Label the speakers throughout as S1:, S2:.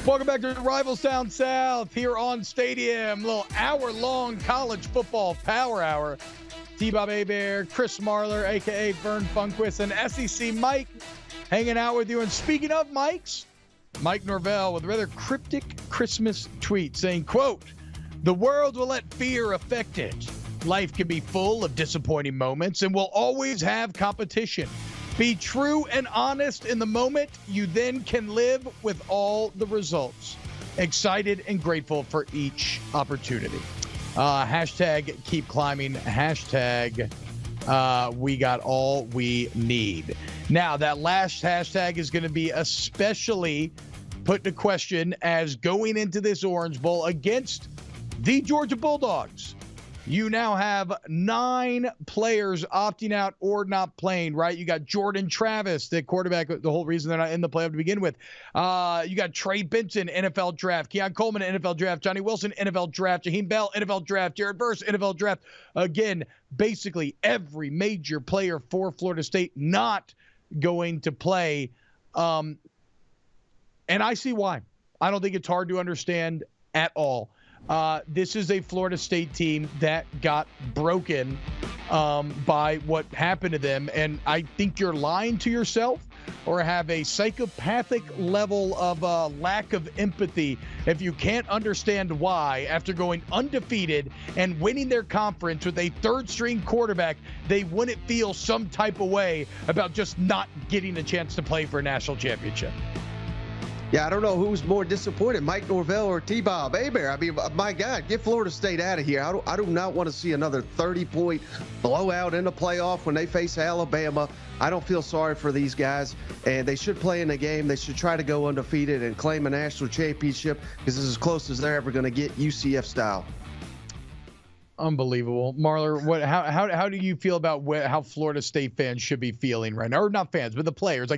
S1: Welcome back to Rivals Down South here on Stadium. A little hour-long college football power hour. T-Bob Hebert, Chris Marler, a.k.a. Vern Funquist, and SEC Mike hanging out with you. And speaking of Mikes, Mike Norvell with a rather cryptic Christmas tweet saying, quote, "The world will let fear affect it. Life can be full of disappointing moments and will always have competition. Be true and honest in the moment. You then can live with all the results. Excited and grateful for each opportunity." Hashtag keep climbing. Hashtag we got all we need. Now, that last hashtag is going to be especially put to question as going into this Orange Bowl against the Georgia Bulldogs. You now have 9 players opting out or not playing, right? You got Jordan Travis, the quarterback, the whole reason they're not in the playoff to begin with. You got Trey Benson, NFL draft. Keon Coleman, NFL draft. Johnny Wilson, NFL draft. Jaheim Bell, NFL draft. Jared Verse, NFL draft. Again, basically every major player for Florida State not going to play. And I see why. I don't think it's hard to understand at all. This is a Florida State team that got broken by what happened to them. And I think you're lying to yourself or have a psychopathic level of lack of empathy if you can't understand why, after going undefeated and winning their conference with a third-string quarterback, they wouldn't feel some type of way about just not getting a chance to play for a national championship.
S2: Yeah, I don't know who's more disappointed, Mike Norvell or T-Bob Hebert. I mean, my God, get Florida State out of here. I do not want to see another 30-point blowout in the playoff when they face Alabama. I don't feel sorry for these guys, and they should play in the game. They should try to go undefeated and claim a national championship because it's as close as they're ever going to get, UCF style.
S1: Unbelievable. Marler, how do you feel about how Florida State fans should be feeling right now? Or not fans, but the players.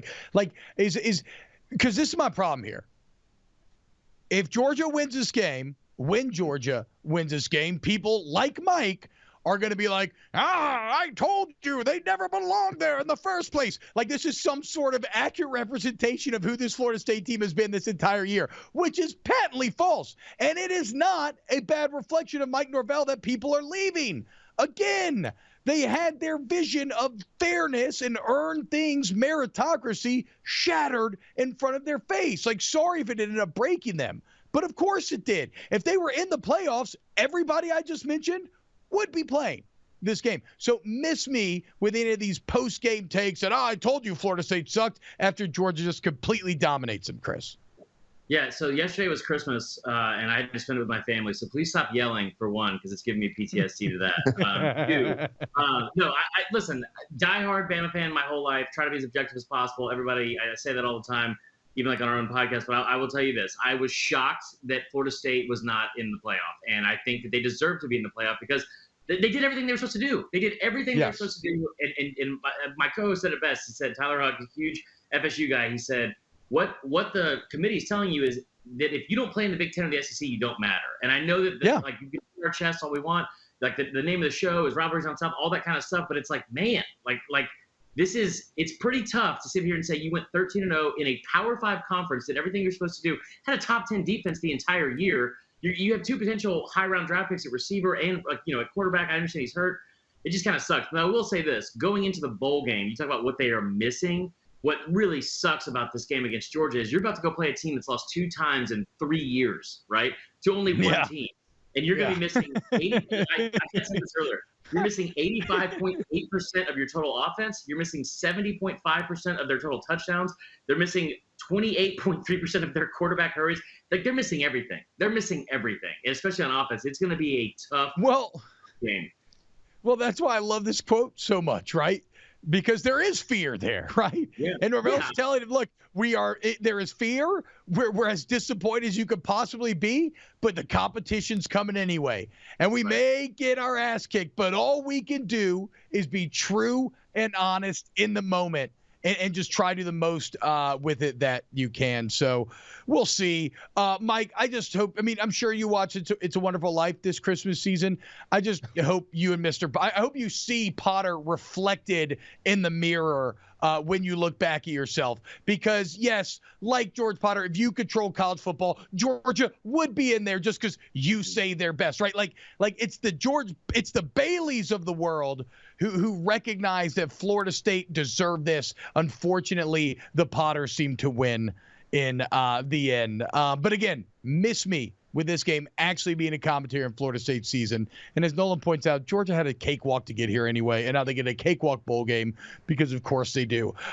S1: Because this is my problem here. If Georgia wins this game, when Georgia wins this game, people like Mike are going to be like, I told you they never belonged there in the first place. Like this is some sort of accurate representation of who this Florida State team has been this entire year, which is patently false. And it is not a bad reflection of Mike Norvell that people are leaving. Again, they had their vision of fairness and earned things, meritocracy, shattered in front of their face. Like, sorry if it ended up breaking them. But of course it did. If they were in the playoffs, everybody I just mentioned would be playing this game. So miss me with any of these post-game takes that, I told you Florida State sucked after Georgia just completely dominates them, Chris.
S3: Yeah, so yesterday was Christmas, and I had to spend it with my family. So please stop yelling, for one, because it's giving me PTSD to that. Two, listen, diehard Bama fan my whole life. Try to be as objective as possible. Everybody, I say that all the time, even like on our own podcast. But I will tell you this: I was shocked that Florida State was not in the playoff, and I think that they deserve to be in the playoff because they did everything they were supposed to do. They did everything they were supposed to do. And my co-host said it best. He said, Tyler Huck, a huge FSU guy, he said, What the committee is telling you is that if you don't play in the Big Ten or the SEC, you don't matter. And I know that like you can put our chest all we want. Like the name of the show is Rivalries on Top, all that kind of stuff. But it's like, man, like it's pretty tough to sit here and say you went 13-0 in a Power 5 conference, did everything you're supposed to do, had a top 10 defense the entire year. You have 2 potential high round draft picks at receiver and at quarterback. I understand he's hurt. It just kind of sucks. But I will say this: going into the bowl game, you talk about what they are missing. What really sucks about this game against Georgia is you're about to go play a team that's lost 2 times in 3 years, right? To only one team. And you're going to be missing 80. I said this earlier. You're missing 85.8% of your total offense. You're missing 70.5% of their total touchdowns. They're missing 28.3% of their quarterback hurries. Like, they're missing everything. They're missing everything, and especially on offense. It's going to be a tough game.
S1: Well, that's why I love this quote so much, right? Because there is fear there, right? Yeah. And Norvell's telling him, look, there is fear. We're as disappointed as you could possibly be, but the competition's coming anyway. And we may get our ass kicked, but all we can do is be true and honest in the moment and just try to do the most with it that you can. So we'll see. Mike, I just hope, I'm sure you watch It's a Wonderful Life this Christmas season. I just hope you and I hope you see Potter reflected in the mirror when you look back at yourself. Because, yes, like George Potter, if you control college football, Georgia would be in there just because you say they're best, right? Like it's the Baileys of the world who recognize that Florida State deserved this. Unfortunately, the Potters seem to win in the end. But again, miss me with this game actually being a commentary in Florida State season. And as Nolan points out, Georgia had a cakewalk to get here anyway, and now they get a cakewalk bowl game because, of course, they do.